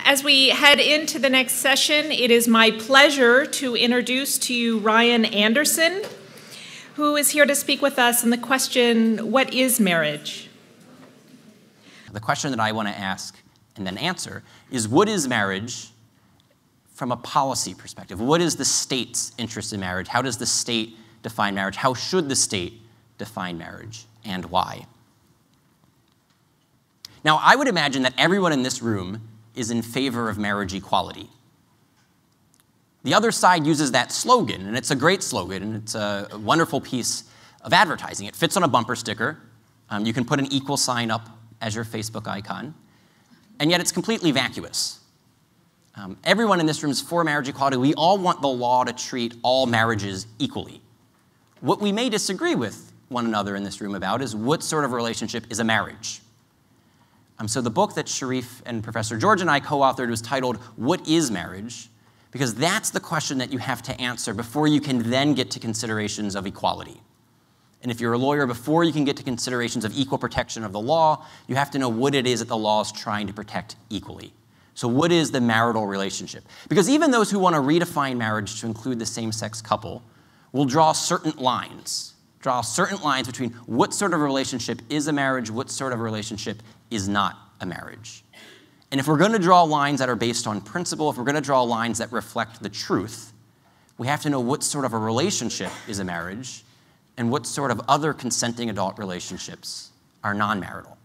As we head into the next session, it is my pleasure to introduce to you Ryan Anderson, who is here to speak with us on the question, what is marriage? The question that I want to ask and then answer is, what is marriage from a policy perspective? What is the state's interest in marriage? How does the state define marriage? How should the state define marriage, and why? Now, I would imagine that everyone in this room is in favor of marriage equality. The other side uses that slogan, and it's a great slogan, and it's a wonderful piece of advertising. It fits on a bumper sticker. You can put an equal sign up as your Facebook icon, and yet it's completely vacuous. Everyone in this room is for marriage equality. We all want the law to treat all marriages equally. What we may disagree with one another in this room about is what sort of relationship is a marriage. So the book that Sharif and Professor George and I co-authored was titled, What is Marriage? Because that's the question that you have to answer before you can then get to considerations of equality. And if you're a lawyer, before you can get to considerations of equal protection of the law, you have to know what it is that the law is trying to protect equally. So what is the marital relationship? Because even those who want to redefine marriage to include the same-sex couple will draw certain lines between what sort of relationship is a marriage, what sort of relationship is not a marriage. And if we're going to draw lines that are based on principle, if we're going to draw lines that reflect the truth, we have to know what sort of a relationship is a marriage and what sort of other consenting adult relationships are non-marital.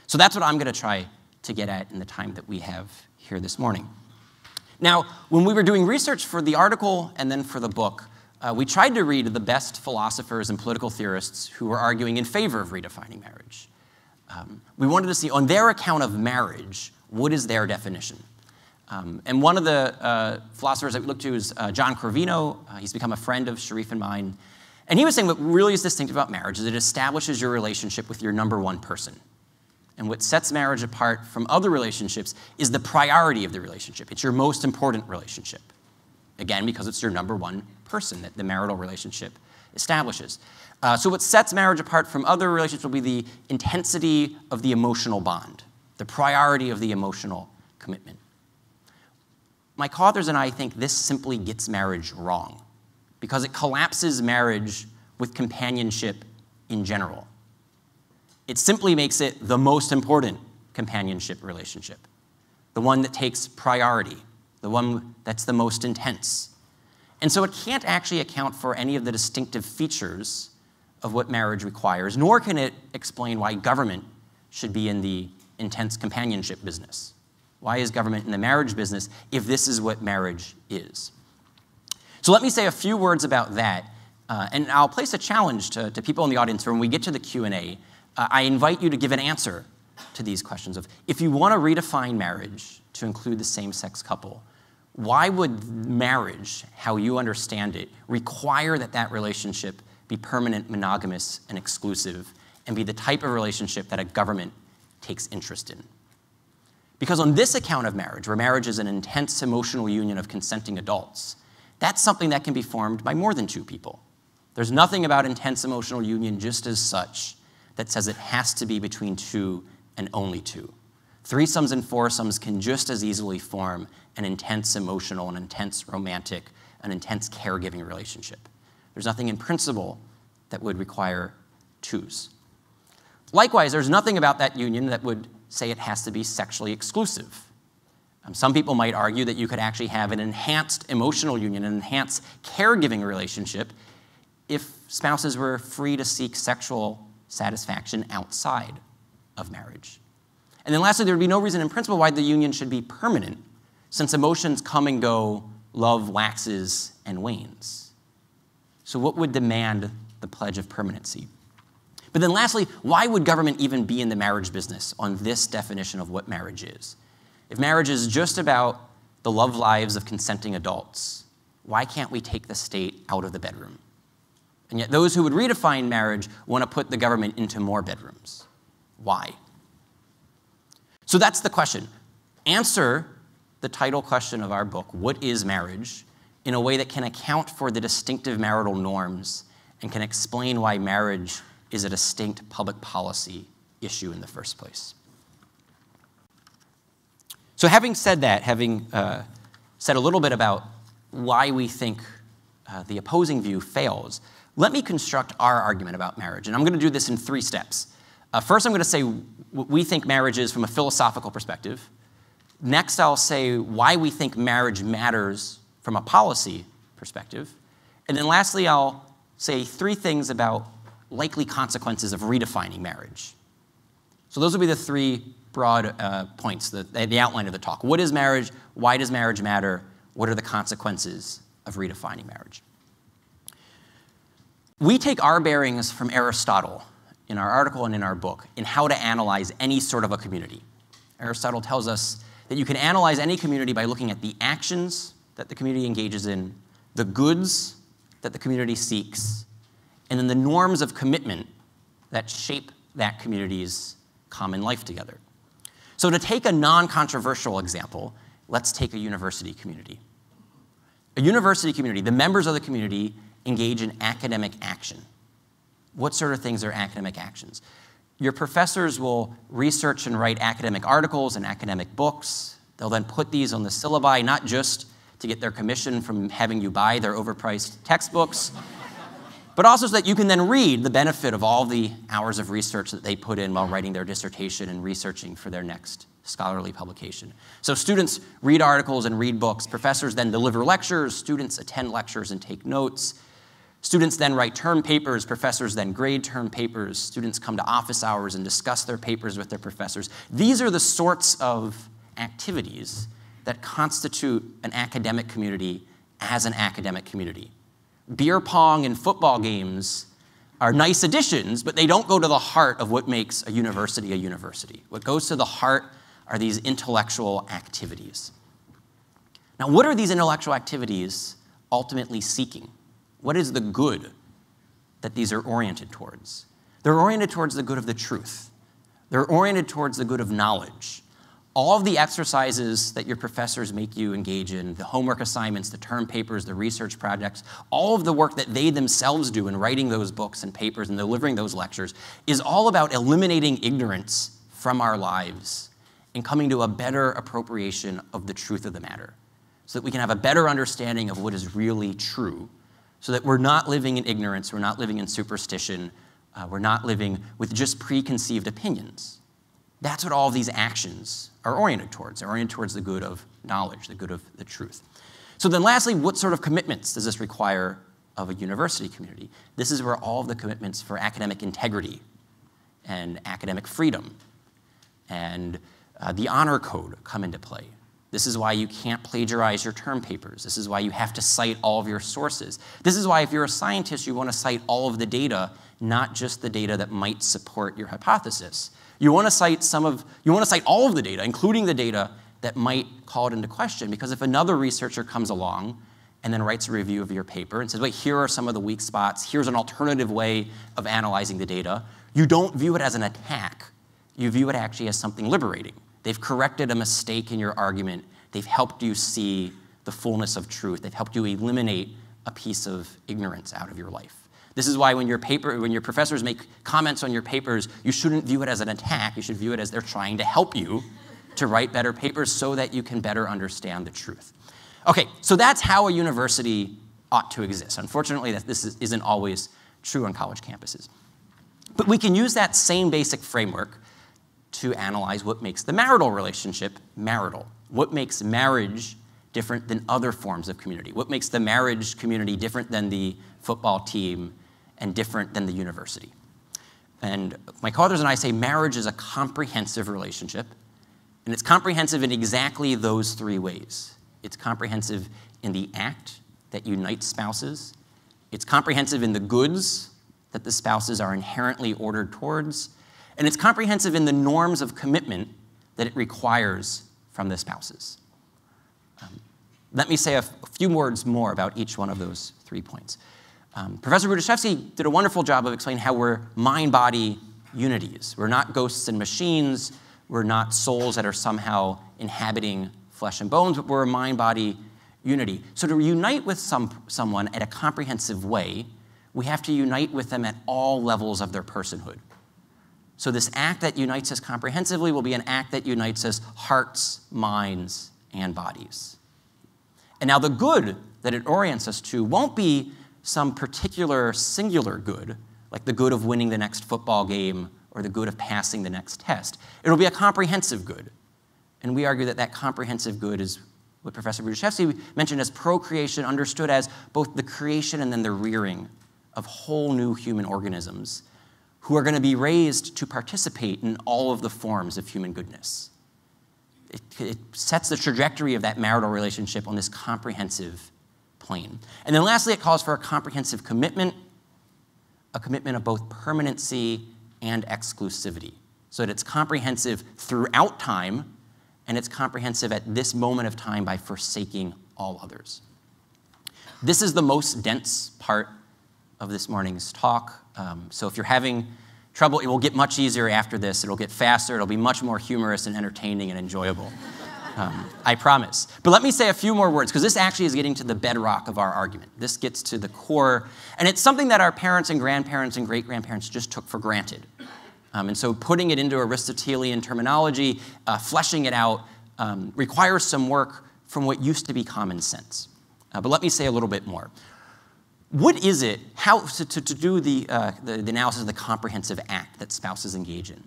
So that's what I'm going to try to get at in the time that we have here this morning. Now, when we were doing research for the article and then for the book, we tried to read the best philosophers and political theorists who were arguing in favor of redefining marriage. We wanted to see, on their account of marriage, what is their definition? And one of the philosophers that we looked to is John Corvino. He's become a friend of Sharif and mine. And he was saying what really is distinctive about marriage is it establishes your relationship with your number one person. And what sets marriage apart from other relationships is the priority of the relationship. It's your most important relationship. Again, because it's your number one person that the marital relationship establishes. So what sets marriage apart from other relationships will be the intensity of the emotional bond, the priority of the emotional commitment. My co-authors and I think this simply gets marriage wrong because it collapses marriage with companionship in general. It simply makes it the most important companionship relationship, the one that takes priority, the one that's the most intense. And so it can't actually account for any of the distinctive features of what marriage requires, nor can it explain why government should be in the intense companionship business. Why is government in the marriage business if this is what marriage is? So let me say a few words about that, and I'll place a challenge to people in the audience. When we get to the Q&A, I invite you to give an answer to these questions of, if you want to redefine marriage to include the same-sex couple, why would marriage, how you understand it, require that that relationship be permanent, monogamous, and exclusive, and be the type of relationship that a government takes interest in? Because on this account of marriage, where marriage is an intense emotional union of consenting adults, that's something that can be formed by more than two people. There's nothing about intense emotional union just as such that says it has to be between two and only two. Threesomes and foursomes can just as easily form an intense emotional, an intense romantic, an intense caregiving relationship. There's nothing in principle that would require twos. Likewise, there's nothing about that union that would say it has to be sexually exclusive. Some people might argue that you could actually have an enhanced emotional union, an enhanced caregiving relationship, if spouses were free to seek sexual satisfaction outside of marriage. And then lastly, there would be no reason in principle why the union should be permanent, since emotions come and go, love waxes and wanes. So what would demand the pledge of permanency? But then lastly, why would government even be in the marriage business on this definition of what marriage is? If marriage is just about the love lives of consenting adults, why can't we take the state out of the bedroom? And yet those who would redefine marriage want to put the government into more bedrooms. Why? So that's the question. Answer the title question of our book, What is Marriage?, in a way that can account for the distinctive marital norms and can explain why marriage is a distinct public policy issue in the first place. So having said that, having said a little bit about why we think the opposing view fails, let me construct our argument about marriage. And I'm going to do this in 3 steps. First, I'm going to say what we think marriage is from a philosophical perspective. Next, I'll say why we think marriage matters from a policy perspective. And then lastly, I'll say 3 things about likely consequences of redefining marriage. So those will be the 3 broad points, the outline of the talk. What is marriage? Why does marriage matter? What are the consequences of redefining marriage? We take our bearings from Aristotle in our article and in our book in how to analyze any sort of a community. Aristotle tells us that you can analyze any community by looking at the actions that the community engages in, the goods that the community seeks, and then the norms of commitment that shape that community's common life together. So to take a non-controversial example, let's take a university community. A university community, the members of the community engage in academic action. What sort of things are academic actions? Your professors will research and write academic articles and academic books. They'll then put these on the syllabi, not just to get their commission from having you buy their overpriced textbooks, but also so that you can then read the benefit of all the hours of research that they put in while writing their dissertation and researching for their next scholarly publication. So students read articles and read books. Professors then deliver lectures. Students attend lectures and take notes. Students then write term papers. Professors then grade term papers. Students come to office hours and discuss their papers with their professors. These are the sorts of activities that constitute an academic community as an academic community. Beer pong and football games are nice additions, but they don't go to the heart of what makes a university a university. What goes to the heart are these intellectual activities. Now, what are these intellectual activities ultimately seeking? What is the good that these are oriented towards? They're oriented towards the good of the truth. They're oriented towards the good of knowledge. All of the exercises that your professors make you engage in, the homework assignments, the term papers, the research projects, all of the work that they themselves do in writing those books and papers and delivering those lectures is all about eliminating ignorance from our lives and coming to a better appropriation of the truth of the matter so that we can have a better understanding of what is really true, so that we're not living in ignorance, we're not living in superstition, we're not living with just preconceived opinions. That's what all of these actions are oriented towards. They're oriented towards the good of knowledge, the good of the truth. So then lastly, what sort of commitments does this require of a university community? This is where all of the commitments for academic integrity and academic freedom and the honor code come into play. This is why you can't plagiarize your term papers. This is why you have to cite all of your sources. This is why if you're a scientist, you want to cite all of the data, not just the data that might support your hypothesis. You want to cite all of the data, including the data that might call it into question, because if another researcher comes along and then writes a review of your paper and says, wait, here are some of the weak spots, here's an alternative way of analyzing the data, you don't view it as an attack. You view it actually as something liberating. They've corrected a mistake in your argument. They've helped you see the fullness of truth. They've helped you eliminate a piece of ignorance out of your life. This is why when your professors make comments on your papers, you shouldn't view it as an attack. You should view it as they're trying to help you to write better papers so that you can better understand the truth. Okay, so that's how a university ought to exist. Unfortunately, this isn't always true on college campuses. But we can use that same basic framework to analyze what makes the marital relationship marital. What makes marriage different than other forms of community? What makes the marriage community different than the football team and different than the university? And my co-authors and I say marriage is a comprehensive relationship, and it's comprehensive in exactly those 3 ways. It's comprehensive in the act that unites spouses. It's comprehensive in the goods that the spouses are inherently ordered towards. And it's comprehensive in the norms of commitment that it requires from the spouses. Let me say a few words more about each one of those 3 points. Professor Rudashevsky did a wonderful job of explaining how we're mind-body unities. We're not ghosts and machines. We're not souls that are somehow inhabiting flesh and bones, but we're a mind-body unity. So to unite with someone at a comprehensive way, we have to unite with them at all levels of their personhood. So this act that unites us comprehensively will be an act that unites us hearts, minds, and bodies. And now the good that it orients us to won't be some particular singular good, like the good of winning the next football game or the good of passing the next test. It'll be a comprehensive good. And we argue that that comprehensive good is what Professor Brudziszewski mentioned as procreation, understood as both the creation and then the rearing of whole new human organisms who are going to be raised to participate in all of the forms of human goodness. It sets the trajectory of that marital relationship on this comprehensive plane. And then lastly, it calls for a comprehensive commitment, a commitment of both permanency and exclusivity, so that it's comprehensive throughout time, and it's comprehensive at this moment of time by forsaking all others. This is the most dense part of this morning's talk. So if you're having trouble, it will get much easier after this. It'll get faster. It'll be much more humorous and entertaining and enjoyable. I promise. But let me say a few more words, because this actually is getting to the bedrock of our argument. This gets to the core, and it's something that our parents and grandparents and great-grandparents just took for granted. And so putting it into Aristotelian terminology, fleshing it out, requires some work from what used to be common sense. But let me say a little bit more. What is it, how to do the analysis of the comprehensive act that spouses engage in?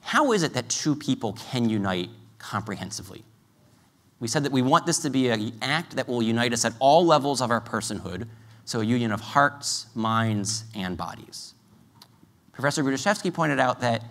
How is it that two people can unite comprehensively? We said that we want this to be an act that will unite us at all levels of our personhood, so a union of hearts, minds, and bodies. Professor Brudziszewski pointed out that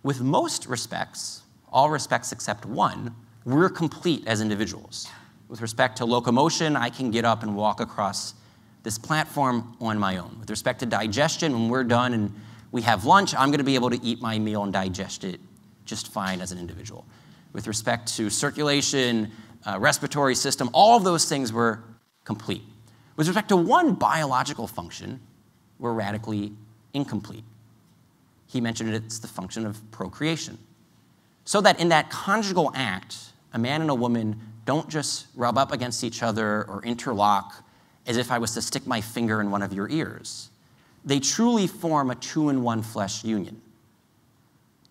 with most respects, all respects except one, we're complete as individuals. With respect to locomotion, I can get up and walk across this platform on my own. With respect to digestion, when we're done and we have lunch, I'm going to be able to eat my meal and digest it just fine as an individual. With respect to circulation, respiratory system, all of those things were complete. With respect to one biological function, we're radically incomplete. He mentioned it's the function of procreation. So that in that conjugal act, a man and a woman don't just rub up against each other or interlock as if I was to stick my finger in one of your ears. They truly form a two-in-one flesh union.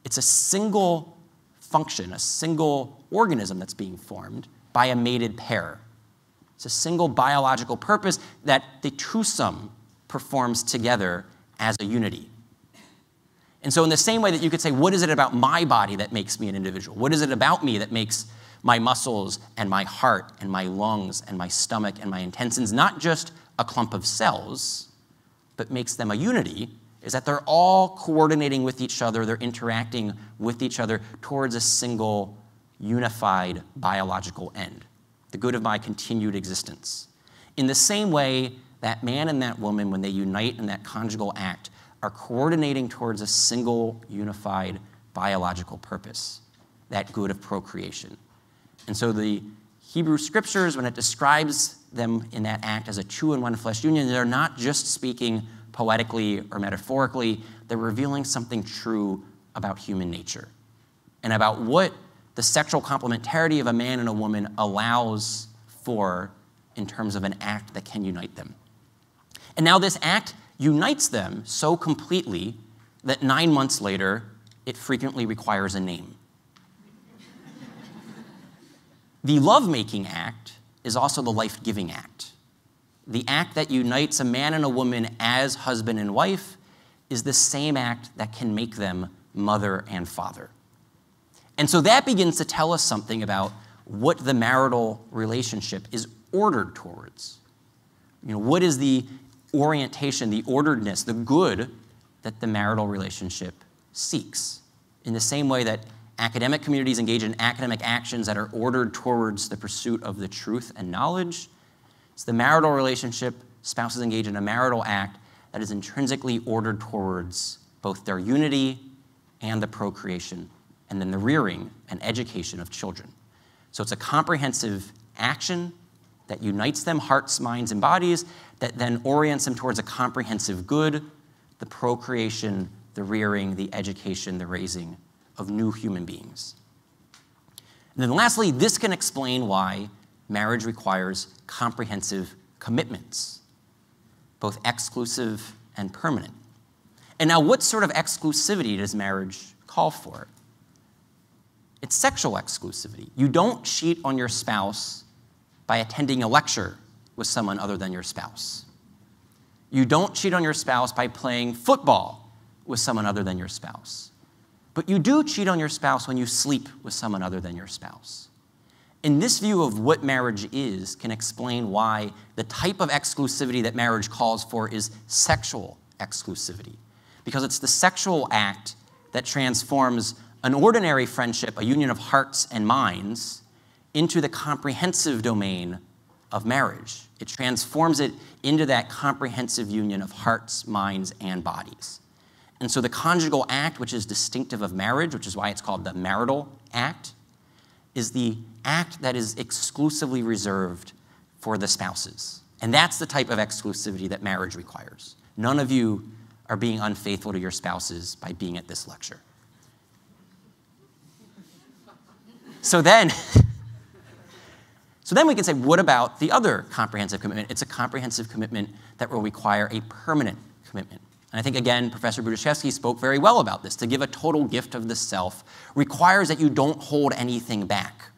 It's a single function, a single organism that's being formed by a mated pair. It's a single biological purpose that the twosome performs together as a unity. And so in the same way that you could say, what is it about my body that makes me an individual? What is it about me that makes my muscles and my heart and my lungs and my stomach and my intestines not just a clump of cells, but makes them a unity, is that they're all coordinating with each other, they're interacting with each other towards a single, unified biological end, the good of my continued existence. In the same way, that man and that woman, when they unite in that conjugal act, are coordinating towards a single, unified biological purpose, that good of procreation. And so the Hebrew scriptures, when it describes them in that act as a two-in-one flesh union, they're not just speaking poetically or metaphorically, they're revealing something true about human nature and about what the sexual complementarity of a man and a woman allows for in terms of an act that can unite them. And now this act unites them so completely that 9 months later, it frequently requires a name. The lovemaking act is also the life-giving act. The act that unites a man and a woman as husband and wife is the same act that can make them mother and father. And so that begins to tell us something about what the marital relationship is ordered towards. What is the orientation, the orderedness, the good that the marital relationship seeks? In the same way that academic communities engage in academic actions that are ordered towards the pursuit of the truth and knowledge, it's the marital relationship, spouses engage in a marital act that is intrinsically ordered towards both their unity and the procreation, and then the rearing and education of children. So it's a comprehensive action that unites them, hearts, minds, and bodies, that then orients them towards a comprehensive good, the procreation, the rearing, the education, the raising of new human beings. And then lastly, this can explain why marriage requires comprehensive commitments, both exclusive and permanent. And now, what sort of exclusivity does marriage call for? It's sexual exclusivity. You don't cheat on your spouse by attending a lecture with someone other than your spouse. You don't cheat on your spouse by playing football with someone other than your spouse. But you do cheat on your spouse when you sleep with someone other than your spouse. And this view of what marriage is can explain why the type of exclusivity that marriage calls for is sexual exclusivity. Because it's the sexual act that transforms an ordinary friendship, a union of hearts and minds, into the comprehensive domain of marriage. It transforms it into that comprehensive union of hearts, minds, and bodies. And so the conjugal act, which is distinctive of marriage, which is why it's called the marital act, is the act that is exclusively reserved for the spouses. And that's the type of exclusivity that marriage requires. None of you are being unfaithful to your spouses by being at this lecture. So then we can say, what about the other comprehensive commitment? It's a comprehensive commitment that will require a permanent commitment. And I think, again, Professor Budiszewski spoke very well about this. To give a total gift of the self requires that you don't hold anything back.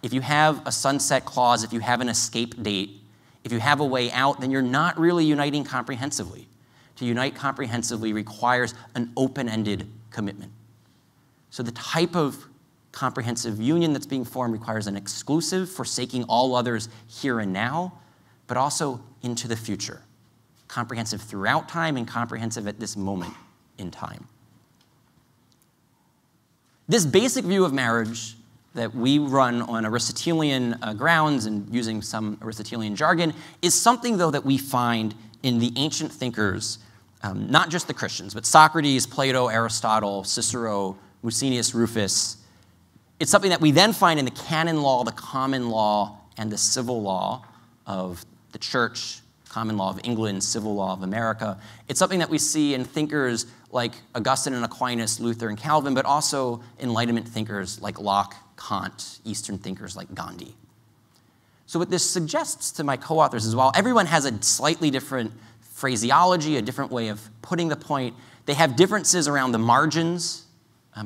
If you have a sunset clause, if you have an escape date, if you have a way out, then you're not really uniting comprehensively. To unite comprehensively requires an open-ended commitment. So the type of comprehensive union that's being formed requires an exclusive, forsaking all others here and now, but also into the future. Comprehensive throughout time and comprehensive at this moment in time. This basic view of marriage that we run on Aristotelian grounds and using some Aristotelian jargon is something, though, that we find in the ancient thinkers, not just the Christians, but Socrates, Plato, Aristotle, Cicero, Musonius Rufus. It's something that we then find in the canon law, the common law, and the civil law of the church, common law of England, civil law of America. It's something that we see in thinkers like Augustine and Aquinas, Luther and Calvin, but also Enlightenment thinkers like Locke, Kant, Eastern thinkers like Gandhi. So what this suggests to my co-authors is, while everyone has a slightly different phraseology, a different way of putting the point, they have differences around the margins.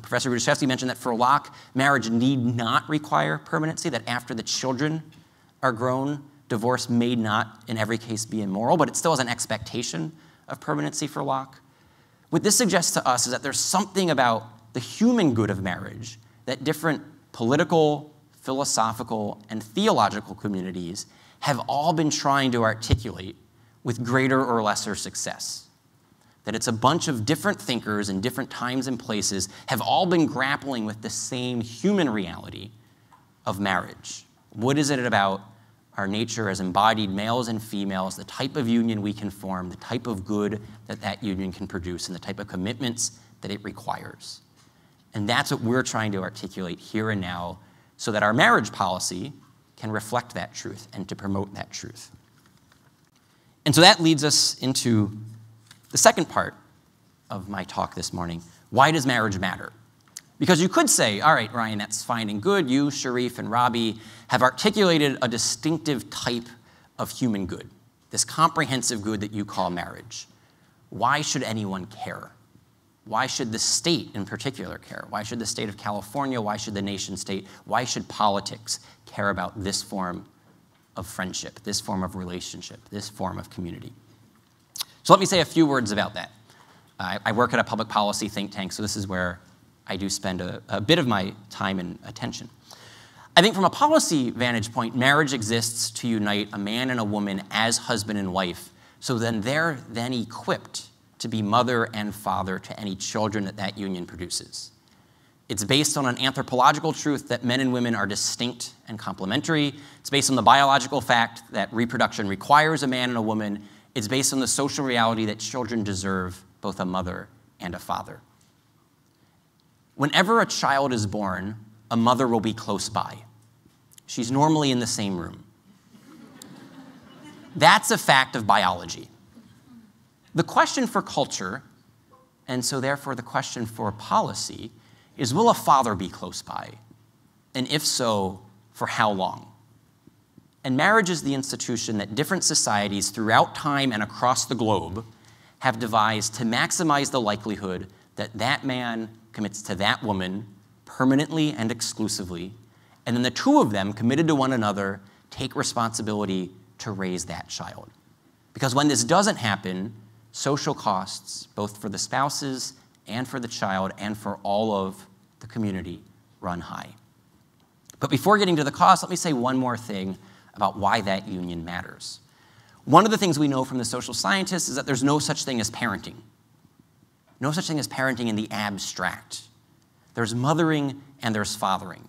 Professor Budiszewski mentioned that for Locke, marriage need not require permanency, that after the children are grown, divorce may not in every case be immoral, but it still has an expectation of permanency for Locke. What this suggests to us is that there's something about the human good of marriage that different political, philosophical, and theological communities have all been trying to articulate with greater or lesser success. That it's a bunch of different thinkers in different times and places have all been grappling with the same human reality of marriage. What is it about our nature as embodied males and females, the type of union we can form, the type of good that that union can produce, and the type of commitments that it requires? And that's what we're trying to articulate here and now so that our marriage policy can reflect that truth and to promote that truth. And so that leads us into the second part of my talk this morning. Why does marriage matter? Because you could say, all right, Ryan, that's fine and good. You, Sharif, and Robbie have articulated a distinctive type of human good, this comprehensive good that you call marriage. Why should anyone care? Why should the state in particular care? Why should the state of California? Why should the nation state? Why should politics care about this form of friendship, this form of relationship, this form of community? So let me say a few words about that. I work at a public policy think tank, so this is where I do spend a bit of my time and attention. I think from a policy vantage point, marriage exists to unite a man and a woman as husband and wife, so then they're then equipped to be mother and father to any children that that union produces. It's based on an anthropological truth that men and women are distinct and complementary. It's based on the biological fact that reproduction requires a man and a woman. It's based on the social reality that children deserve both a mother and a father. Whenever a child is born, a mother will be close by. She's normally in the same room. That's a fact of biology. The question for culture, and so therefore the question for policy, is will a father be close by? And if so, for how long? And marriage is the institution that different societies throughout time and across the globe have devised to maximize the likelihood that that man commits to that woman permanently and exclusively, and then the two of them, committed to one another, take responsibility to raise that child. Because when this doesn't happen, social costs, both for the spouses and for the child and for all of the community, run high. But before getting to the cost, let me say one more thing about why that union matters. One of the things we know from the social scientists is that there's no such thing as parenting. No such thing as parenting in the abstract. There's mothering and there's fathering.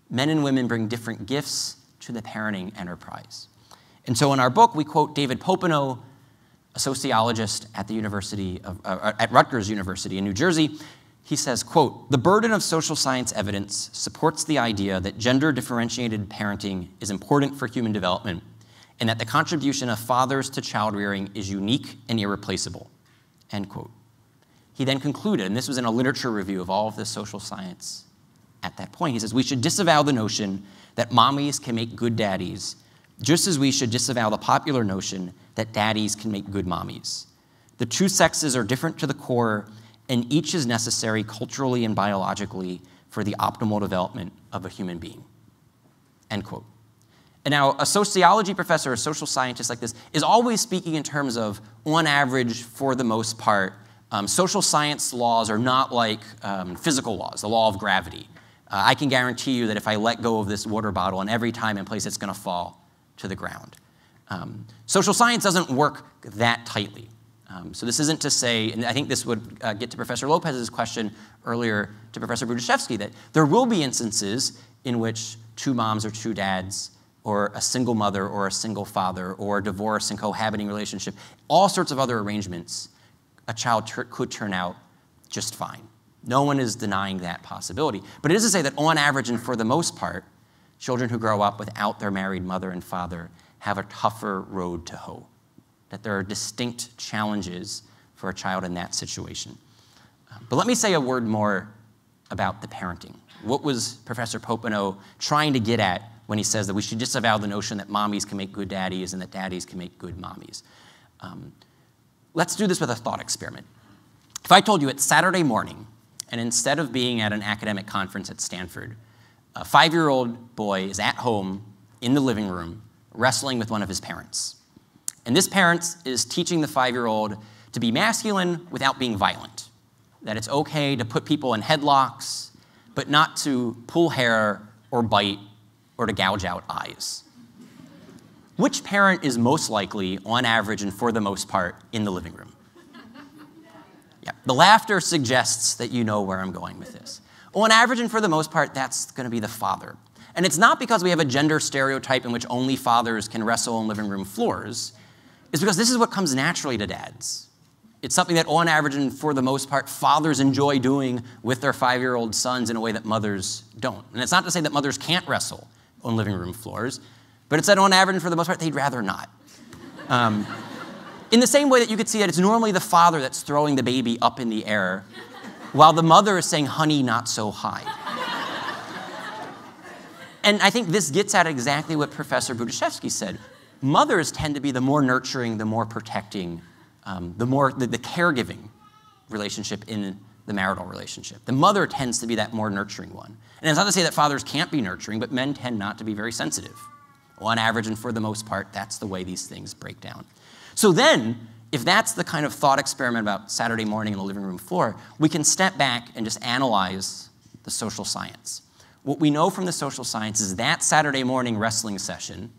Men and women bring different gifts to the parenting enterprise. And so in our book, we quote David Popenoe, a sociologist at at Rutgers University in New Jersey. He says, quote, "The burden of social science evidence supports the idea that gender-differentiated parenting is important for human development and that the contribution of fathers to child rearing is unique and irreplaceable," end quote. He then concluded, and this was in a literature review of all of the social science at that point, he says, "We should disavow the notion that mommies can make good daddies, just as we should disavow the popular notion that daddies can make good mommies. The two sexes are different to the core, and each is necessary culturally and biologically for the optimal development of a human being," end quote. And now a sociology professor, a social scientist like this, is always speaking in terms of, on average, for the most part, social science laws are not like physical laws, the law of gravity. I can guarantee you that if I let go of this water bottle, and every time and place it's going to fall to the ground. Social science doesn't work that tightly. So this isn't to say, and I think this would get to Professor Lopez's question earlier to Professor Budiszewski, that there will be instances in which two moms or two dads, or a single mother or a single father, or a divorce and cohabiting relationship, all sorts of other arrangements, a child could turn out just fine. No one is denying that possibility. But it is to say that on average and for the most part, children who grow up without their married mother and father have a tougher road to hoe, that there are distinct challenges for a child in that situation. But let me say a word more about the parenting. What was Professor Popenoe trying to get at when he says that we should disavow the notion that mommies can make good daddies and that daddies can make good mommies? Let's do this with a thought experiment. If I told you it's Saturday morning, and instead of being at an academic conference at Stanford, a 5-year-old boy is at home in the living room wrestling with one of his parents. And this parent is teaching the 5-year-old to be masculine without being violent, that it's okay to put people in headlocks, but not to pull hair or bite or to gouge out eyes. Which parent is most likely, on average and for the most part, in the living room? Yeah, the laughter suggests that you know where I'm going with this. On average and for the most part, that's going to be the father. And it's not because we have a gender stereotype in which only fathers can wrestle on living room floors. It's because this is what comes naturally to dads. It's something that on average and for the most part, fathers enjoy doing with their 5-year-old sons in a way that mothers don't. And it's not to say that mothers can't wrestle on living room floors, but it's that on average and for the most part, they'd rather not. In the same way that you could see that it's normally the father that's throwing the baby up in the air, while the mother is saying, "Honey, not so high." And I think this gets at exactly what Professor Budiszewski said. Mothers tend to be the more nurturing, the more protecting, the caregiving relationship in the marital relationship. The mother tends to be that more nurturing one. And it's not to say that fathers can't be nurturing, but men tend not to be very sensitive. On average and for the most part, that's the way these things break down. So then, if that's the kind of thought experiment about Saturday morning on the living room floor, we can step back and just analyze the social science. What we know from the social science is that Saturday morning wrestling session,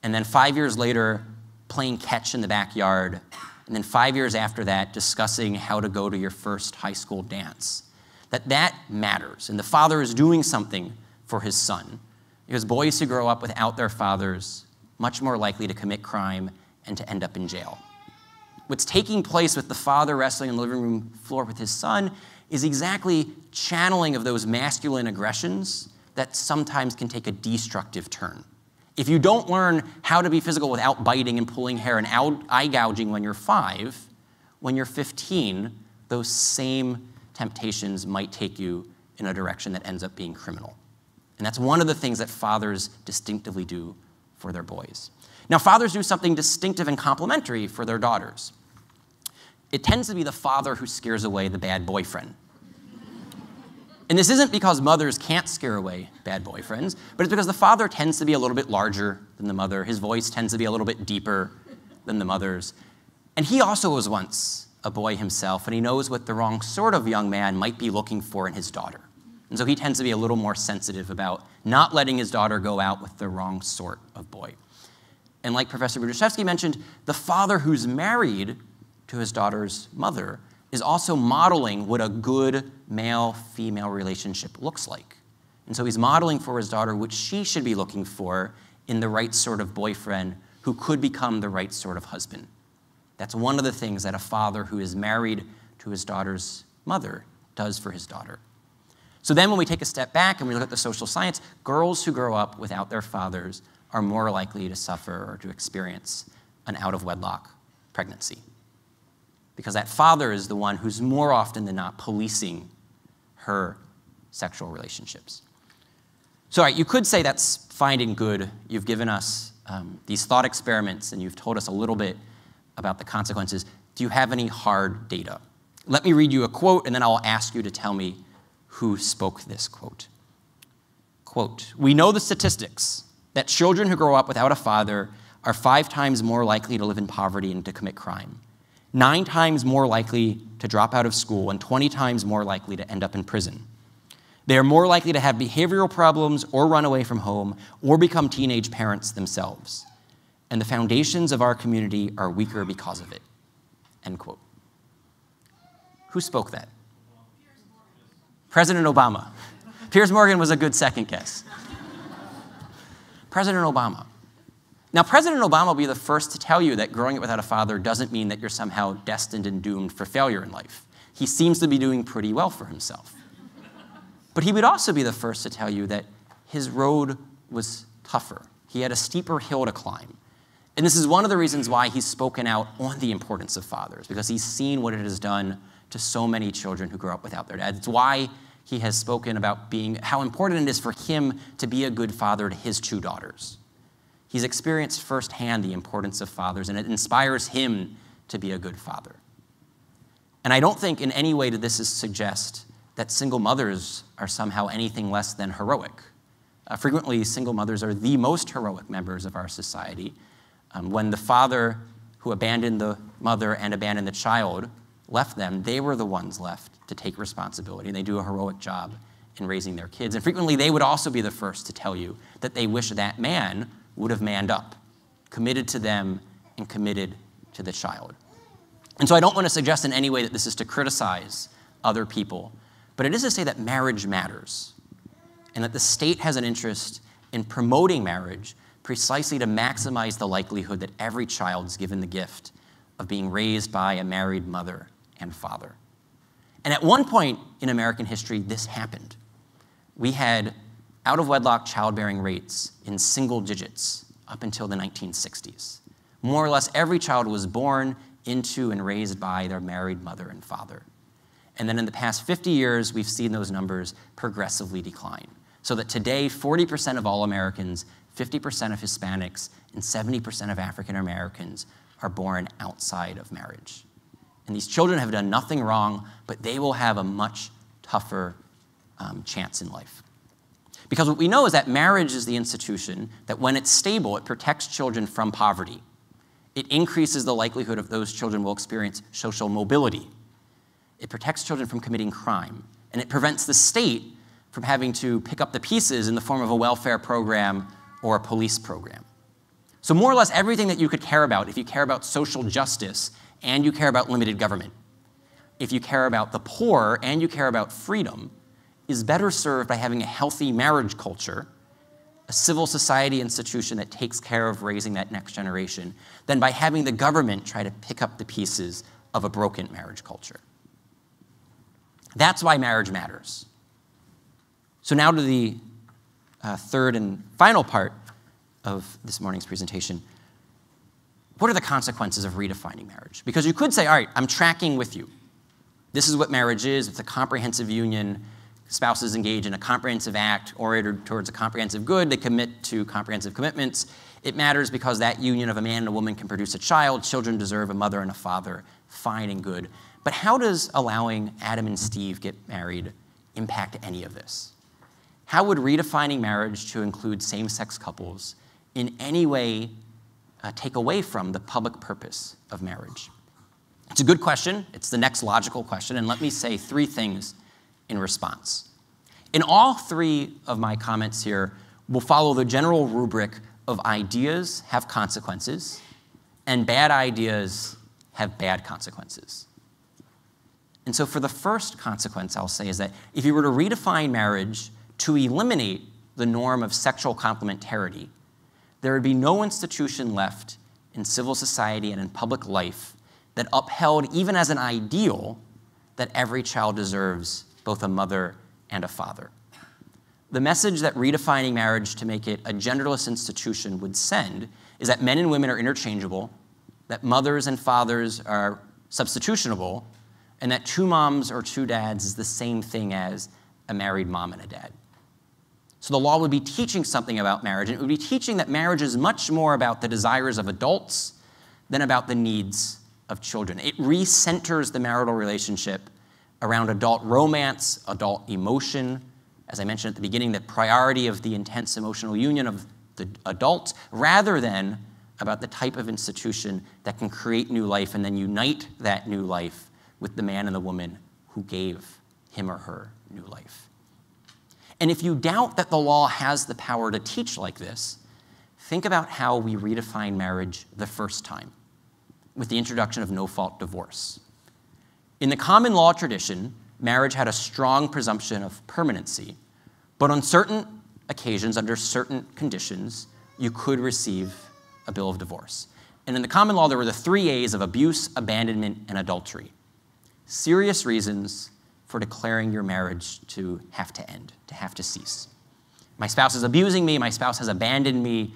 and then 5 years later, playing catch in the backyard, and then 5 years after that, discussing how to go to your first high school dance, that matters. And the father is doing something for his son, because boys who grow up without their fathers, much more likely to commit crime and to end up in jail. What's taking place with the father wrestling on the living room floor with his son is exactly channeling of those masculine aggressions that sometimes can take a destructive turn. If you don't learn how to be physical without biting and pulling hair and eye gouging when you're 5, when you're 15, those same temptations might take you in a direction that ends up being criminal. And that's one of the things that fathers distinctively do for their boys. Now, fathers do something distinctive and complementary for their daughters. it tends to be the father who scares away the bad boyfriend. And this isn't because mothers can't scare away bad boyfriends, but it's because the father tends to be a little bit larger than the mother. His voice tends to be a little bit deeper than the mother's. And he also was once a boy himself, and he knows what the wrong sort of young man might be looking for in his daughter. And so he tends to be a little more sensitive about not letting his daughter go out with the wrong sort of boy. And like Professor Budrashevsky mentioned, the father who's married to his daughter's mother is also modeling what a good male-female relationship looks like. And so he's modeling for his daughter what she should be looking for in the right sort of boyfriend who could become the right sort of husband. That's one of the things that a father who is married to his daughter's mother does for his daughter. So then when we take a step back and we look at the social science, girls who grow up without their fathers are more likely to suffer or to experience an out-of-wedlock pregnancy, because that father is the one who's more often than not policing her sexual relationships. So you could say that's fine and good. You've given us these thought experiments, and you've told us a little bit about the consequences. Do you have any hard data? Let me read you a quote, and then I'll ask you to tell me who spoke this quote. Quote, "We know the statistics that children who grow up without a father are 5 times more likely to live in poverty and to commit crime, 9 times more likely to drop out of school, and 20 times more likely to end up in prison. They are more likely to have behavioral problems or run away from home or become teenage parents themselves. And the foundations of our community are weaker because of it." End quote. Who spoke that? President Obama. Piers Morgan was a good second guess. President Obama. Now, President Obama will be the first to tell you that growing up without a father doesn't mean that you're somehow destined and doomed for failure in life. He seems to be doing pretty well for himself. But he would also be the first to tell you that his road was tougher. He had a steeper hill to climb. And this is one of the reasons why he's spoken out on the importance of fathers, because he's seen what it has done to so many children who grow up without their dads. It's why he has spoken about how important it is for him to be a good father to his 2 daughters. He's experienced firsthand the importance of fathers, and it inspires him to be a good father. And I don't think in any way did this suggest that single mothers are somehow anything less than heroic. Frequently, single mothers are the most heroic members of our society. When the father who abandoned the mother and abandoned the child left them, they were the ones left to take responsibility, and they do a heroic job in raising their kids. And frequently, they would also be the first to tell you that they wish that man would have manned up, committed to them, and committed to the child. And so I don't want to suggest in any way that this is to criticize other people, but it is to say that marriage matters, and that the state has an interest in promoting marriage precisely to maximize the likelihood that every child is given the gift of being raised by a married mother and father. And at one point in American history, this happened. We had out-of-wedlock childbearing rates in single digits up until the 1960s. More or less every child was born into and raised by their married mother and father. And then in the past 50 years, we've seen those numbers progressively decline, so that today 40% of all Americans, 50% of Hispanics, and 70% of African Americans are born outside of marriage. And these children have done nothing wrong, but they will have a much tougher chance in life. Because what we know is that marriage is the institution that when it's stable, it protects children from poverty. It increases the likelihood of those children will experience social mobility. It protects children from committing crime. And it prevents the state from having to pick up the pieces in the form of a welfare program or a police program. So more or less everything that you could care about, if you care about social justice and you care about limited government, if you care about the poor and you care about freedom, is better served by having a healthy marriage culture, a civil society institution that takes care of raising that next generation, than by having the government try to pick up the pieces of a broken marriage culture. That's why marriage matters. So now to the third and final part of this morning's presentation. What are the consequences of redefining marriage? Because you could say, all right, I'm tracking with you. This is what marriage is. It's a comprehensive union. Spouses engage in a comprehensive act oriented towards a comprehensive good. They commit to comprehensive commitments. It matters because that union of a man and a woman can produce a child. Children deserve a mother and a father. fine and good. But how does allowing Adam and Steve get married impact any of this? How would redefining marriage to include same-sex couples in any way take away from the public purpose of marriage? It's a good question. It's the next logical question, and let me say three things in response. In all three of my comments here, we'll follow the general rubric of ideas have consequences, and bad ideas have bad consequences. And so for the first consequence, I'll say, is that if you were to redefine marriage to eliminate the norm of sexual complementarity, there would be no institution left in civil society and in public life that upheld, even as an ideal, that every child deserves both a mother and a father. The message that redefining marriage to make it a genderless institution would send is that men and women are interchangeable, that mothers and fathers are substitutionable, and that two moms or two dads is the same thing as a married mom and a dad. So the law would be teaching something about marriage, and it would be teaching that marriage is much more about the desires of adults than about the needs of children. It recenters the marital relationship around adult romance, adult emotion, as I mentioned at the beginning, the priority of the intense emotional union of the adult, rather than about the type of institution that can create new life and then unite that new life with the man and the woman who gave him or her new life. And if you doubt that the law has the power to teach like this, think about how we redefined marriage the first time, with the introduction of no-fault divorce. In the common law tradition, marriage had a strong presumption of permanency, but on certain occasions, under certain conditions, you could receive a bill of divorce. And in the common law, there were the 3 A's of abuse, abandonment, and adultery. Serious reasons for declaring your marriage to have to end, to have to cease. My spouse is abusing me, my spouse has abandoned me,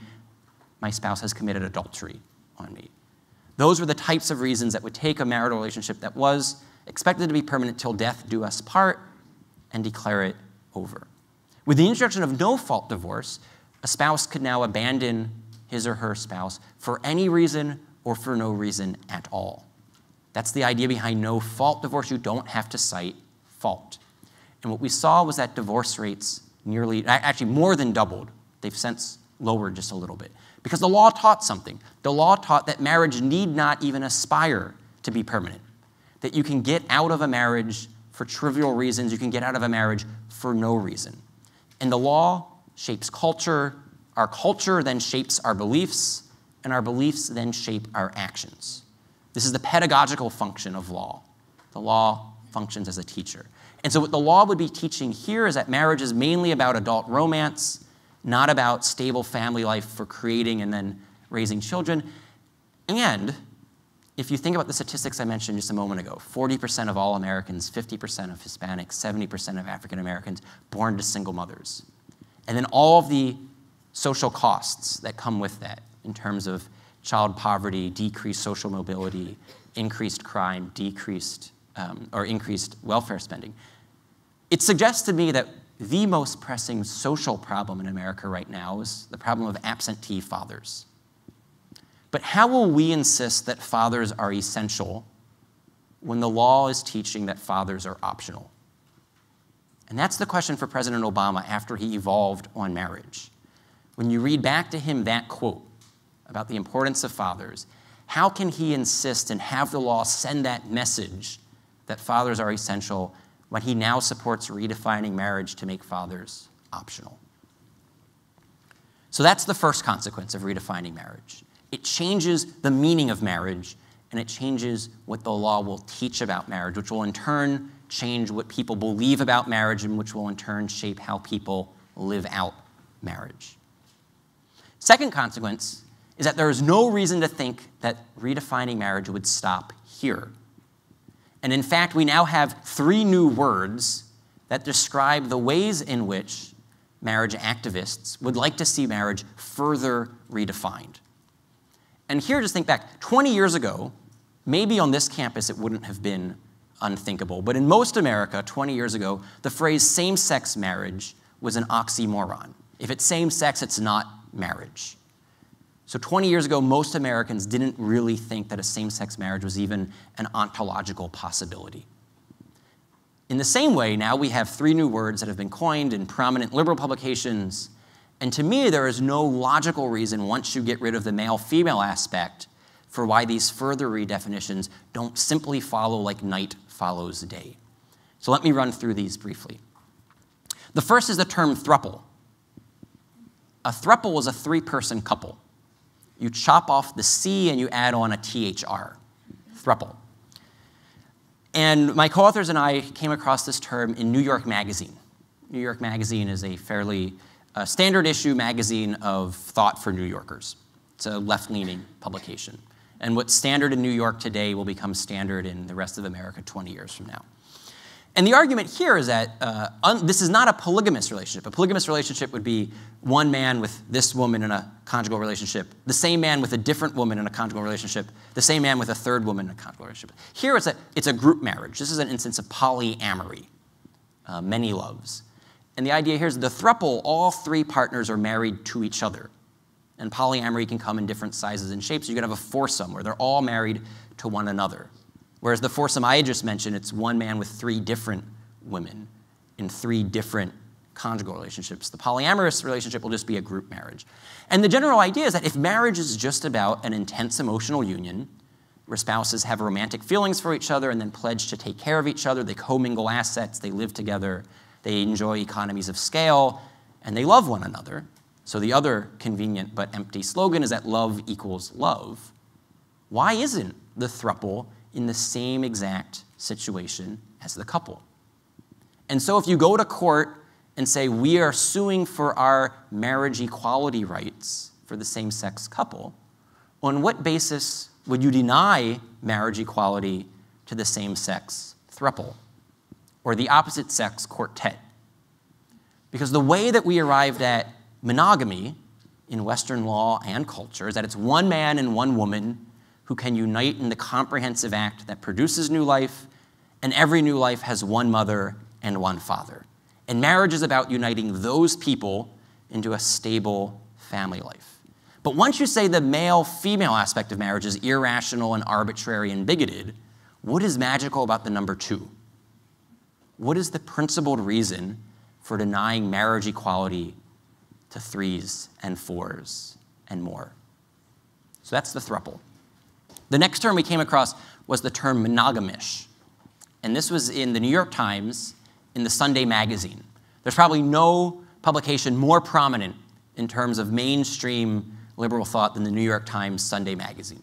my spouse has committed adultery on me. Those were the types of reasons that would take a marital relationship that was expected to be permanent till death do us part and declare it over. With the introduction of no-fault divorce, a spouse could now abandon his or her spouse for any reason or for no reason at all. That's the idea behind no-fault divorce. You don't have to cite fault. And what we saw was that divorce rates actually more than doubled. They've since lowered just a little bit. Because the law taught something. The law taught that marriage need not even aspire to be permanent. That you can get out of a marriage for trivial reasons. You can get out of a marriage for no reason. And the law shapes culture. Our culture then shapes our beliefs, and our beliefs then shape our actions. This is the pedagogical function of law. The law functions as a teacher. And so what the law would be teaching here is that marriage is mainly about adult romance, not about stable family life for creating and then raising children. And if you think about the statistics I mentioned just a moment ago, 40% of all Americans, 50% of Hispanics, 70% of African Americans born to single mothers. And then all of the social costs that come with that in terms of child poverty, decreased social mobility, increased crime, increased welfare spending. It suggests to me that the most pressing social problem in America right now is the problem of absentee fathers. But how will we insist that fathers are essential when the law is teaching that fathers are optional? And that's the question for President Obama after he evolved on marriage. When you read back to him that quote about the importance of fathers, how can he insist and have the law send that message that fathers are essential when he now supports redefining marriage to make fathers optional? So that's the first consequence of redefining marriage. It changes the meaning of marriage, and it changes what the law will teach about marriage, which will in turn change what people believe about marriage, and which will in turn shape how people live out marriage. Second consequence is that there is no reason to think that redefining marriage would stop here. And in fact, we now have 3 new words that describe the ways in which marriage activists would like to see marriage further redefined. And here, just think back. 20 years ago, maybe on this campus it wouldn't have been unthinkable, but in most America, 20 years ago, the phrase same-sex marriage was an oxymoron. If it's same-sex, it's not marriage. So 20 years ago, most Americans didn't really think that a same-sex marriage was even an ontological possibility. In the same way, now we have 3 new words that have been coined in prominent liberal publications, and to me, there is no logical reason, once you get rid of the male-female aspect, for why these further redefinitions don't simply follow like night follows day. So let me run through these briefly. The first is the term throuple. A throuple is a 3-person couple. You chop off the C and you add on a THR, throuple. And my co-authors and I came across this term in New York Magazine. New York Magazine is a fairly standard issue magazine of thought for New Yorkers. It's a left-leaning publication. And what's standard in New York today will become standard in the rest of America 20 years from now. And the argument here is that this is not a polygamous relationship. A polygamous relationship would be one man with this woman in a conjugal relationship, the same man with a different woman in a conjugal relationship, the same man with a third woman in a conjugal relationship. Here it's a group marriage. This is an instance of polyamory, many loves. And the idea here is the throuple, all 3 partners are married to each other. And polyamory can come in different sizes and shapes. You can have a foursome where they're all married to one another. Whereas the foursome I just mentioned, it's one man with 3 different women in 3 different conjugal relationships. The polyamorous relationship will just be a group marriage. And the general idea is that if marriage is just about an intense emotional union, where spouses have romantic feelings for each other and then pledge to take care of each other, they commingle assets, they live together, they enjoy economies of scale, and they love one another. So the other convenient but empty slogan is that love equals love. Why isn't the throuple in the same exact situation as the couple? And so if you go to court and say, we are suing for our marriage equality rights for the same-sex couple, on what basis would you deny marriage equality to the same-sex throuple or the opposite-sex quartet? Because the way that we arrived at monogamy in Western law and culture is that it's one man and one woman who can unite in the comprehensive act that produces new life, and every new life has one mother and one father. And marriage is about uniting those people into a stable family life. But once you say the male-female aspect of marriage is irrational and arbitrary and bigoted, what is magical about the number 2? What is the principled reason for denying marriage equality to 3s and 4s and more? So that's the throuple. The next term we came across was the term monogamish. And this was in the New York Times, in the Sunday magazine. There's probably no publication more prominent in terms of mainstream liberal thought than the New York Times Sunday magazine.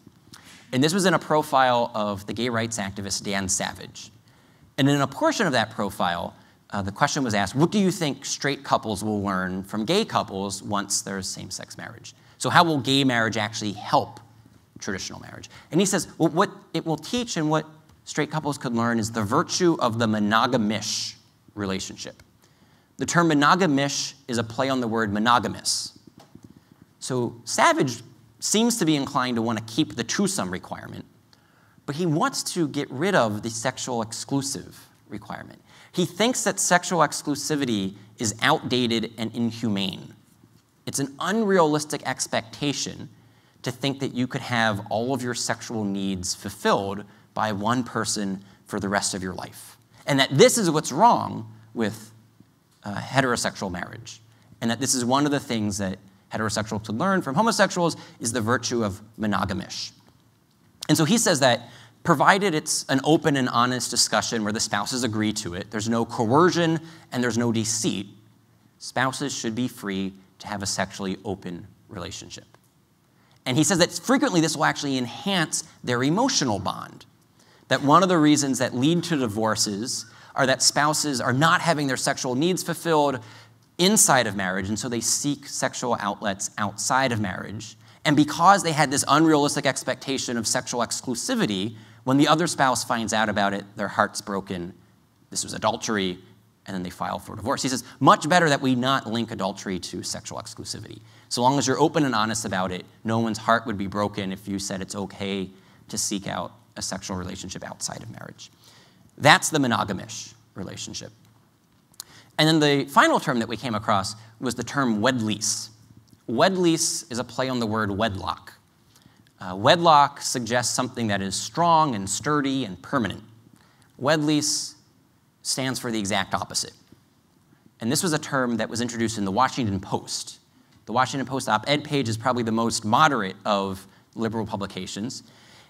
And this was in a profile of the gay rights activist Dan Savage. And in a portion of that profile, the question was asked, what do you think straight couples will learn from gay couples once there's same-sex marriage? So how will gay marriage actually help traditional marriage? And he says, well, what it will teach and what straight couples could learn is the virtue of the monogamish relationship. The term monogamish is a play on the word monogamous. So Savage seems to be inclined to want to keep the twosome requirement, but he wants to get rid of the sexual exclusive requirement. He thinks that sexual exclusivity is outdated and inhumane. It's an unrealistic expectation to think that you could have all of your sexual needs fulfilled by one person for the rest of your life. And that this is what's wrong with heterosexual marriage. And that this is one of the things that heterosexuals could learn from homosexuals is the virtue of monogamish. And so he says that provided it's an open and honest discussion where the spouses agree to it, there's no coercion and there's no deceit, spouses should be free to have a sexually open relationship. And he says that frequently this will actually enhance their emotional bond. That one of the reasons that lead to divorces are that spouses are not having their sexual needs fulfilled inside of marriage, and so they seek sexual outlets outside of marriage. And because they had this unrealistic expectation of sexual exclusivity, when the other spouse finds out about it, their heart's broken. This was adultery, and then they file for divorce. He says, much better that we not link adultery to sexual exclusivity. So long as you're open and honest about it, no one's heart would be broken if you said it's okay to seek out a sexual relationship outside of marriage. That's the monogamish relationship. And then the final term that we came across was the term wed lease. wed lease is a play on the word wedlock. Wedlock suggests something that is strong and sturdy and permanent. Wed lease stands for the exact opposite. And this was a term that was introduced in the Washington Post. The Washington Post op-ed page is probably the most moderate of liberal publications.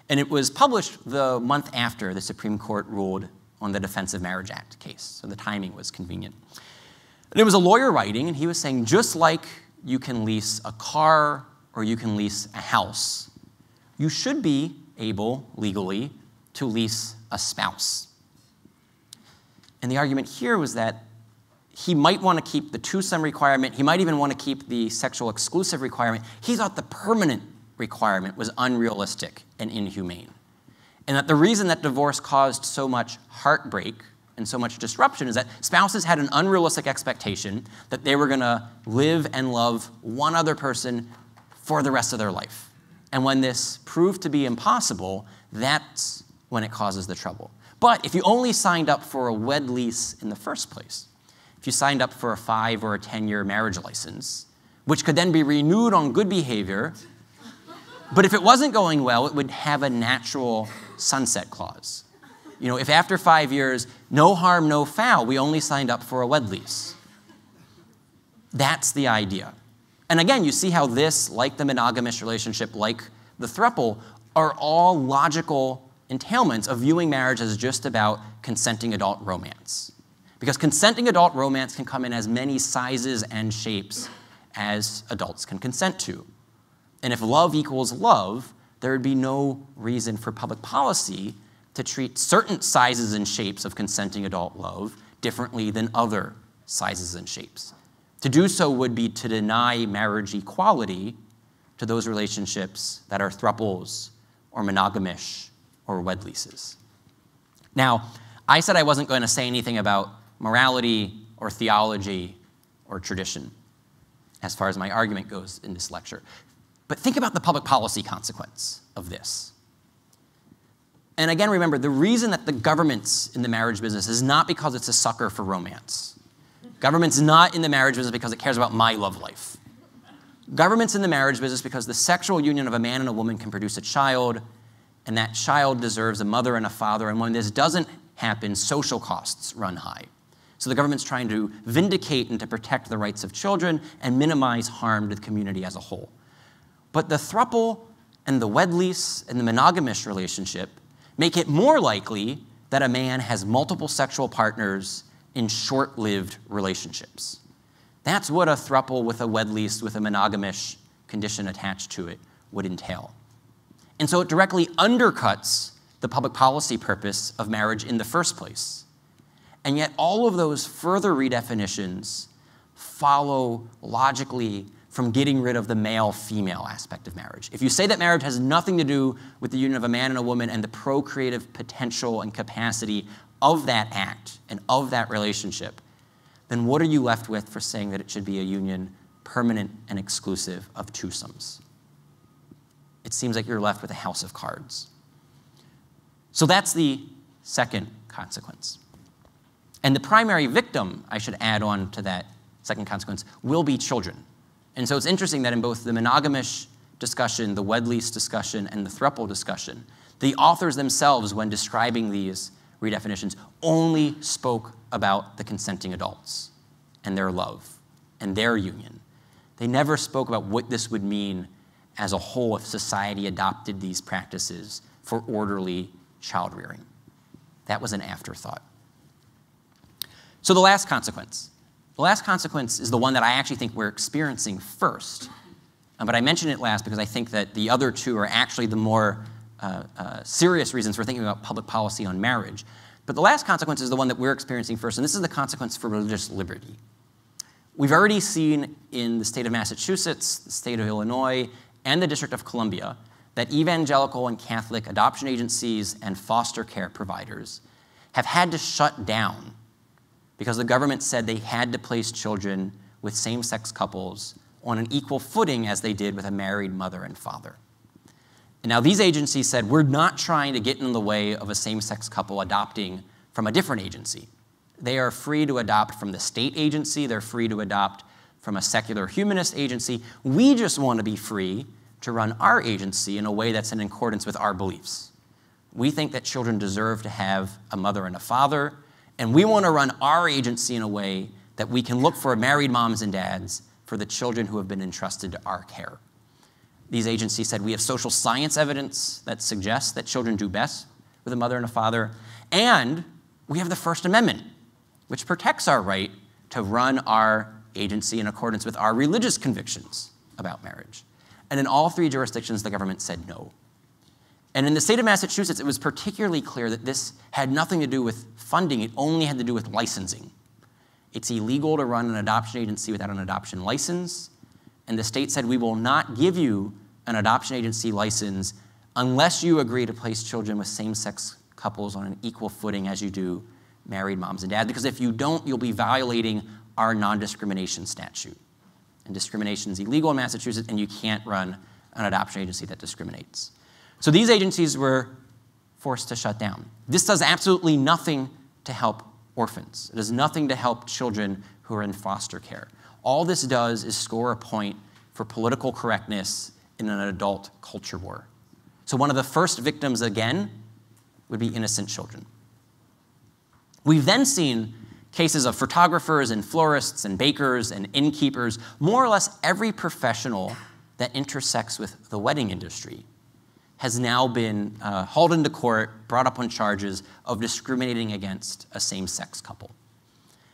And it was published the month after the Supreme Court ruled on the Defense of Marriage Act case. So the timing was convenient. And it was a lawyer writing, and he was saying, just like you can lease a car or you can lease a house, you should be able, legally, to lease a spouse. And the argument here was that he might want to keep the twosome requirement. He might even want to keep the sexual exclusive requirement. He thought the permanent requirement was unrealistic and inhumane. And that the reason that divorce caused so much heartbreak and so much disruption is that spouses had an unrealistic expectation that they were going to live and love one other person for the rest of their life. And when this proved to be impossible, that's when it causes the trouble. But if you only signed up for a wed lease in the first place, if you signed up for a 5 or a 10-year marriage license, which could then be renewed on good behavior, but if it wasn't going well, it would have a natural sunset clause. You know, if after 5 years, no harm, no foul, we only signed up for a wed lease. That's the idea. And again, you see how this, like the monogamous relationship, like the throuple, are all logical entailments of viewing marriage as just about consenting adult romance. Because consenting adult romance can come in as many sizes and shapes as adults can consent to. And if love equals love, there would be no reason for public policy to treat certain sizes and shapes of consenting adult love differently than other sizes and shapes. To do so would be to deny marriage equality to those relationships that are thruples or monogamish or wed leases. Now, I said I wasn't going to say anything about morality or theology or tradition as far as my argument goes in this lecture. But think about the public policy consequence of this. And again, remember, the reason that the government's in the marriage business is not because it's a sucker for romance. Government's not in the marriage business because it cares about my love life. Government's in the marriage business because the sexual union of a man and a woman can produce a child, and that child deserves a mother and a father, and when this doesn't happen, social costs run high. So the government's trying to vindicate and to protect the rights of children and minimize harm to the community as a whole. But the throuple and the wed lease and the monogamish relationship make it more likely that a man has multiple sexual partners in short-lived relationships. That's what a throuple with a wed lease with a monogamish condition attached to it would entail. And so it directly undercuts the public policy purpose of marriage in the first place. And yet all of those further redefinitions follow logically from getting rid of the male-female aspect of marriage. If you say that marriage has nothing to do with the union of a man and a woman and the procreative potential and capacity of that act and of that relationship, then what are you left with for saying that it should be a union permanent and exclusive of twosomes? It seems like you're left with a house of cards. So that's the second consequence. And the primary victim, I should add on to that second consequence, will be children. And so it's interesting that in both the monogamish discussion, the wed lease discussion, and the throuple discussion, the authors themselves, when describing these redefinitions, only spoke about the consenting adults and their love and their union. They never spoke about what this would mean as a whole if society adopted these practices for orderly child rearing. That was an afterthought. So the last consequence. The last consequence is the one that I actually think we're experiencing first. But I mention it last because I think that the other two are actually the more serious reasons for thinking about public policy on marriage. But the last consequence is the one that we're experiencing first, and this is the consequence for religious liberty. We've already seen in the state of Massachusetts, the state of Illinois, and the District of Columbia that evangelical and Catholic adoption agencies and foster care providers have had to shut down because the government said they had to place children with same-sex couples on an equal footing as they did with a married mother and father. And now these agencies said, we're not trying to get in the way of a same-sex couple adopting from a different agency. They are free to adopt from the state agency. They're free to adopt from a secular humanist agency. We just want to be free to run our agency in a way that's in accordance with our beliefs. We think that children deserve to have a mother and a father, and we want to run our agency in a way that we can look for married moms and dads for the children who have been entrusted to our care. These agencies said we have social science evidence that suggests that children do best with a mother and a father, and we have the First Amendment, which protects our right to run our agency in accordance with our religious convictions about marriage. And in all three jurisdictions, the government said no. And in the state of Massachusetts, it was particularly clear that this had nothing to do with funding. It only had to do with licensing. It's illegal to run an adoption agency without an adoption license. And the state said, we will not give you an adoption agency license unless you agree to place children with same-sex couples on an equal footing as you do married moms and dads. Because if you don't, you'll be violating our non-discrimination statute. And discrimination is illegal in Massachusetts, and you can't run an adoption agency that discriminates. So these agencies were forced to shut down. This does absolutely nothing to help orphans. It does nothing to help children who are in foster care. All this does is score a point for political correctness in an adult culture war. So one of the first victims, again, would be innocent children. We've then seen cases of photographers and florists and bakers and innkeepers, more or less every professional that intersects with the wedding industry has now been hauled into court, brought up on charges of discriminating against a same-sex couple.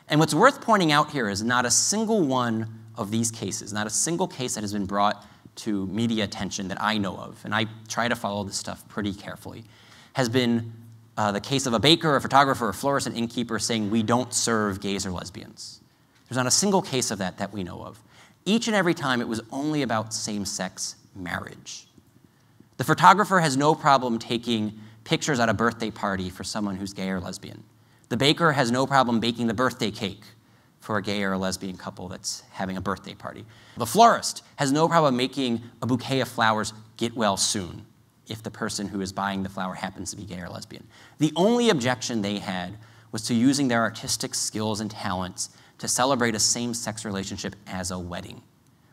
And what's worth pointing out here is not a single one of these cases, not a single case that has been brought to media attention that I know of, and I try to follow this stuff pretty carefully, has been the case of a baker, a photographer, a florist, an innkeeper saying we don't serve gays or lesbians. There's not a single case of that we know of. Each and every time it was only about same-sex marriage. The photographer has no problem taking pictures at a birthday party for someone who's gay or lesbian. The baker has no problem baking the birthday cake for a gay or a lesbian couple that's having a birthday party. The florist has no problem making a bouquet of flowers get well soon if the person who is buying the flower happens to be gay or lesbian. The only objection they had was to using their artistic skills and talents to celebrate a same-sex relationship as a wedding,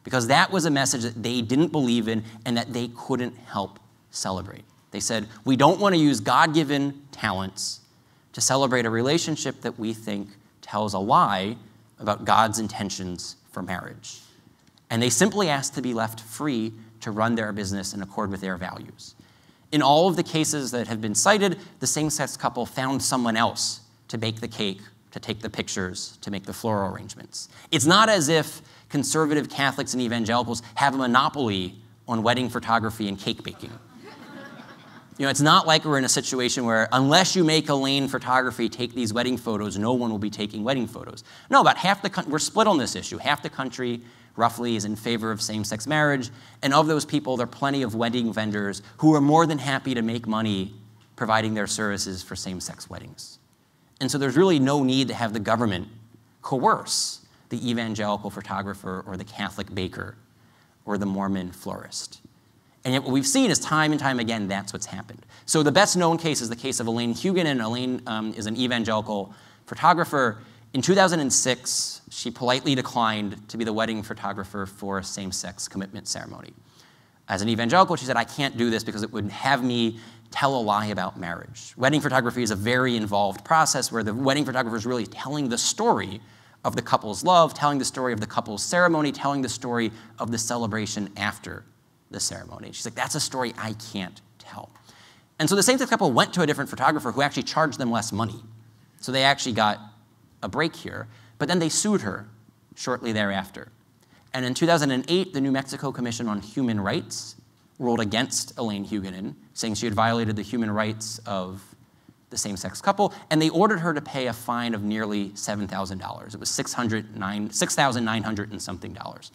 because that was a message that they didn't believe in and that they couldn't help celebrate. They said, we don't want to use God-given talents to celebrate a relationship that we think tells a lie about God's intentions for marriage. And they simply asked to be left free to run their business in accord with their values. In all of the cases that have been cited, the same-sex couple found someone else to bake the cake, to take the pictures, to make the floral arrangements. It's not as if conservative Catholics and evangelicals have a monopoly on wedding photography and cake baking. It's not like we're in a situation where unless you make Elaine photography take these wedding photos, no one will be taking wedding photos. No, about half the country, we're split on this issue. Half the country roughly is in favor of same-sex marriage, and of those people, there are plenty of wedding vendors who are more than happy to make money providing their services for same-sex weddings. And so there's really no need to have the government coerce the evangelical photographer or the Catholic baker or the Mormon florist. And yet what we've seen is time and time again, that's what's happened. So the best known case is the case of Elaine Huguenin. Elaine is an evangelical photographer. In 2006, she politely declined to be the wedding photographer for a same-sex commitment ceremony. As an evangelical, she said, I can't do this because it would have me tell a lie about marriage. Wedding photography is a very involved process where the wedding photographer is really telling the story of the couple's love, telling the story of the couple's ceremony, telling the story of the celebration after the ceremony. She's like, that's a story I can't tell. And so the same-sex couple went to a different photographer who actually charged them less money. So they actually got a break here, but then they sued her shortly thereafter. And in 2008, the New Mexico Commission on Human Rights ruled against Elaine Huguenin, saying she had violated the human rights of the same-sex couple, and they ordered her to pay a fine of nearly $7,000. It was $6,900 and something dollars.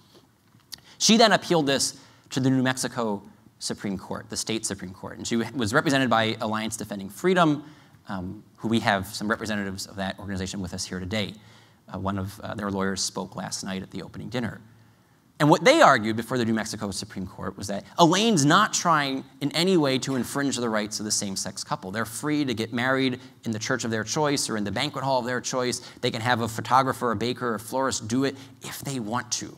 She then appealed this to the New Mexico Supreme Court, the state Supreme Court, and she was represented by Alliance Defending Freedom, who we have some representatives of that organization with us here today. One of their lawyers spoke last night at the opening dinner. And what they argued before the New Mexico Supreme Court was that Elaine's not trying in any way to infringe the rights of the same-sex couple. They're free to get married in the church of their choice or in the banquet hall of their choice. They can have a photographer, a baker, a florist do it if they want to.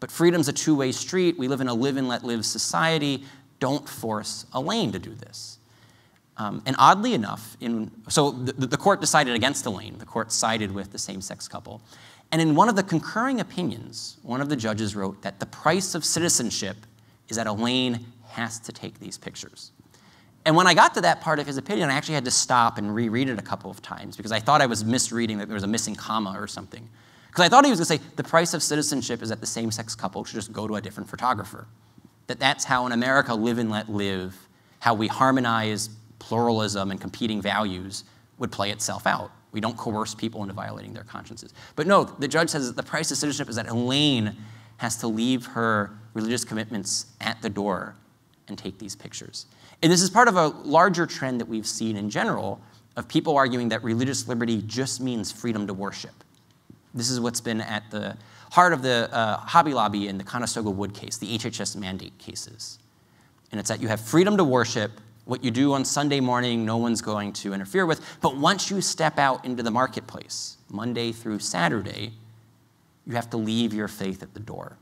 But freedom's a two-way street. We live in a live and let live society. Don't force Elaine to do this. And oddly enough, so the court decided against Elaine. The court sided with the same-sex couple. And in one of the concurring opinions, one of the judges wrote that the price of citizenship is that Elaine has to take these pictures. And when I got to that part of his opinion, I actually had to stop and reread it a couple of times because I thought I was misreading, that there was a missing comma or something. Because I thought he was going to say the price of citizenship is that the same-sex couple should just go to a different photographer. That's how in America live and let live, how we harmonize pluralism and competing values would play itself out. We don't coerce people into violating their consciences. But no, the judge says that the price of citizenship is that Elaine has to leave her religious commitments at the door and take these pictures. And this is part of a larger trend that we've seen in general of people arguing that religious liberty just means freedom to worship. This is what's been at the heart of the Hobby Lobby in the Conestoga Wood case, the HHS mandate cases. And it's that you have freedom to worship. What you do on Sunday morning, no one's going to interfere with. But once you step out into the marketplace, Monday through Saturday, you have to leave your faith at the door.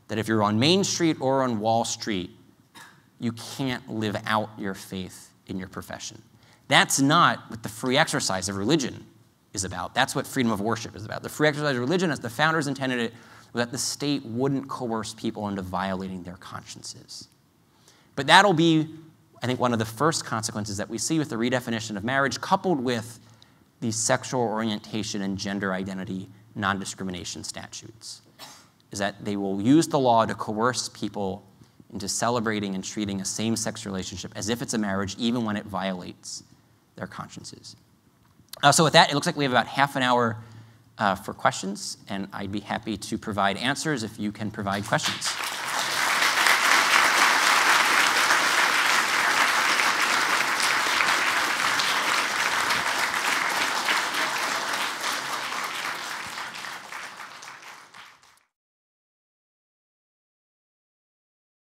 That if you're on Main Street or on Wall Street, you can't live out your faith in your profession. That's not what the free exercise of religion is about. That's what freedom of worship is about. The free exercise of religion, as the founders intended it, was that the state wouldn't coerce people into violating their consciences. But that'll be, I think, one of the first consequences that we see with the redefinition of marriage, coupled with these sexual orientation and gender identity non-discrimination statutes, is that they will use the law to coerce people into celebrating and treating a same-sex relationship as if it's a marriage, even when it violates their consciences. So with that, it looks like we have about half an hour for questions, and I'd be happy to provide answers if you can provide questions.